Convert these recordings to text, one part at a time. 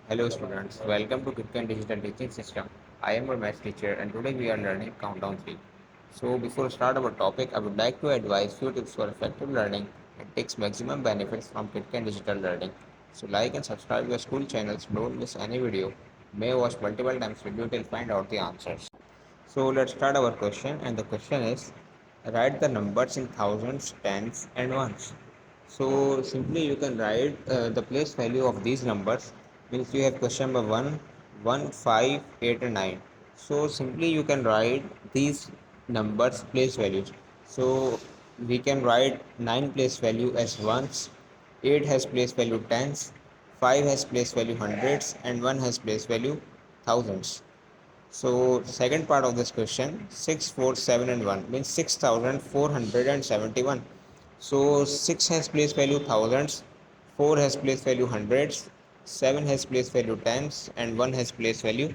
Hello students, welcome to Kitken Digital Teaching System. I am your math teacher and today we are learning Countdown 3. So before start our topic, I would like to advise few tips for effective learning and takes maximum benefits from Kitken Digital Learning. So like and subscribe to the school channels, don't miss any video. May watch multiple times video till find out the answers. So let's start our question and the question is write the numbers in thousands, tens and ones. So simply you can write the place value of these numbers means you have question number 1, 1, 5, 8 and 9. So simply you can write these numbers place values. So we can write 9 place value as ones, 8 has place value tens, 5 has place value hundreds and 1 has place value thousands. So second part of this question, 6, 4, 7 and 1 means 6471. So 6 has place value thousands, 4 has place value hundreds, 7 has place value tens and 1 has place value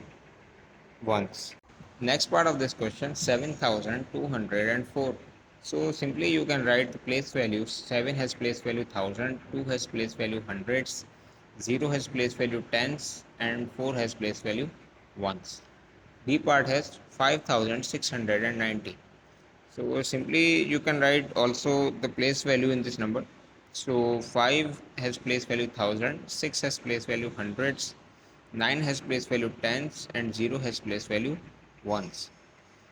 ones. Next part of this question, 7204. So simply you can write the place values. 7 has place value 1000, 2 has place value hundreds, 0 has place value tens and 4 has place value ones. D part has 5690. So simply you can write also the place value in this number. So 5 has place value 1000, 6 has place value hundreds, 9 has place value tens and 0 has place value ones.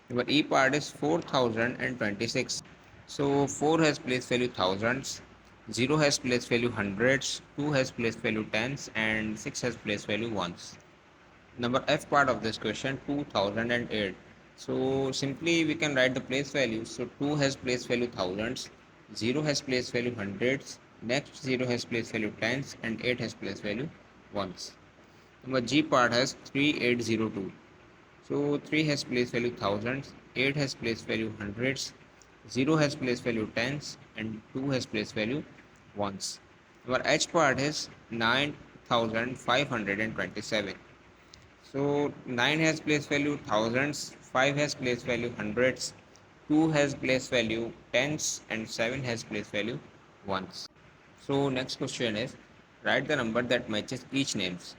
Number E part is 4026. So 4 has place value thousands, 0 has place value hundreds, 2 has place value tens and 6 has place value ones. Number F part of this question 2008. So simply we can write the place values. So 2 has place value thousands, 0 has place value hundreds, next 0 has place value tens and 8 has place value ones. Number G part has 3802. So 3 has place value thousands, 8 has place value hundreds, 0 has place value tens and 2 has place value ones. Our H part is 9527. So 9 has place value thousands, 5 has place value hundreds, 2 has place value tens and 7 has place value ones. So next question is write the number that matches each names.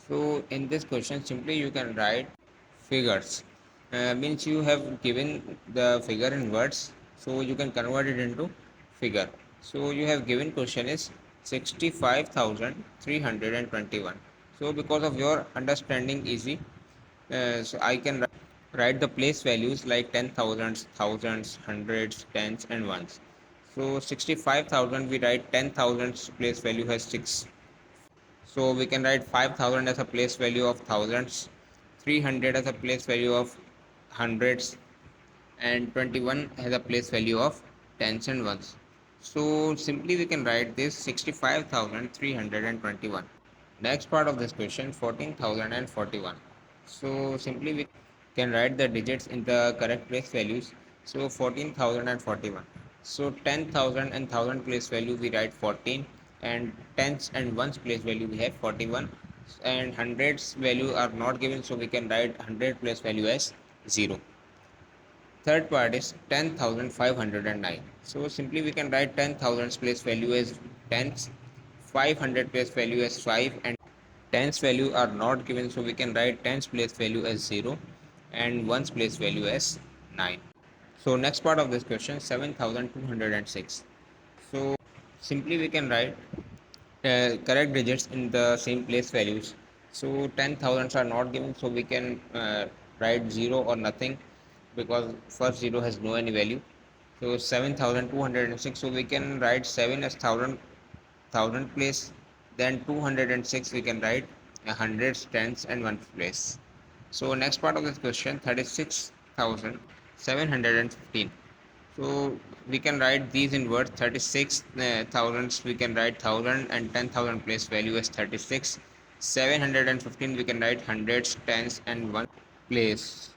So in this question simply you can write figures. Means you have given the figure in words, so you can convert it into figure. So you have given question is 65,321. So because of your understanding easy, so I can write the place values like 10,000s, thousands, hundreds, tens and ones. So 65,000 we write 10,000 place value has 6. So we can write 5,000 as a place value of thousands, 300 as a place value of hundreds and 21 has a place value of tens and ones. So simply we can write this 65,321. Next part of this question 14,041. So simply we can write the digits in the correct place values. So 14,041. So 10,000 and 1000 place value we write 14 and tens and ones place value we have 41 and hundreds value are not given, so we can write 100 place value as 0. Third part is 10,509. So simply we can write 10,000 place value as tens, 500 place value as 5 and tens value are not given, so we can write tens place value as 0 and ones place value as 9. So next part of this question 7,206. So simply we can write correct digits in the same place values. So 10,000s are not given, so we can write 0 or nothing because first 0 has no any value. So 7,206, so we can write 7 as thousand place, then 206 we can write hundreds, tens and one place. So next part of this question 36,715. So we can write these in words 36 thousands we can write 1000 and 10,000 place value as 36. 715 we can write hundreds, tens and one place.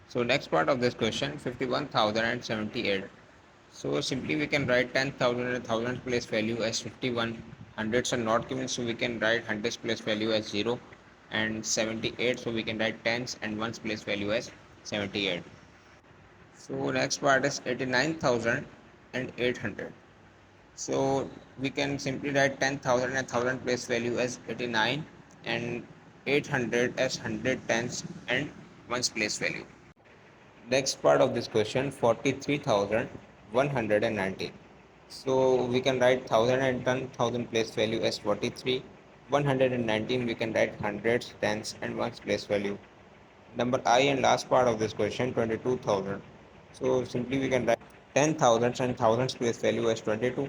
So next part of this question 51,078. So simply we can write 10,000 and 1000 place value as 51. Hundreds are not given, so we can write hundreds place value as 0 and 78, so we can write tens and ones place value as 78. So next part is 89,800. So we can simply write 10,000 and 1000 place value as 89 and 800 as 100 tens and ones place value. Next part of this question, 43,119. So we can write 1010,000 place value as 43. 119 we can write hundreds, tens and ones place value. Number I and last part of this question, 22,000. So simply we can write 10,000s and thousands place value as 22.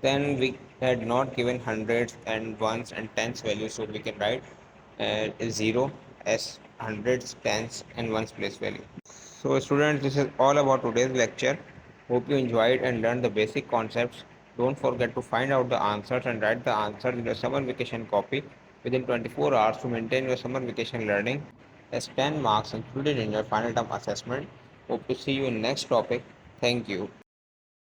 Then we had not given hundreds and ones and tens value, so we can write 0 as hundreds, tens and ones place value. So students, this is all about today's lecture. Hope you enjoyed and learned the basic concepts. Don't forget to find out the answers and write the answers in your summer vacation copy within 24 hours to maintain your summer vacation learning as 10 marks included in your final term assessment. Hope to see you in next topic. Thank you.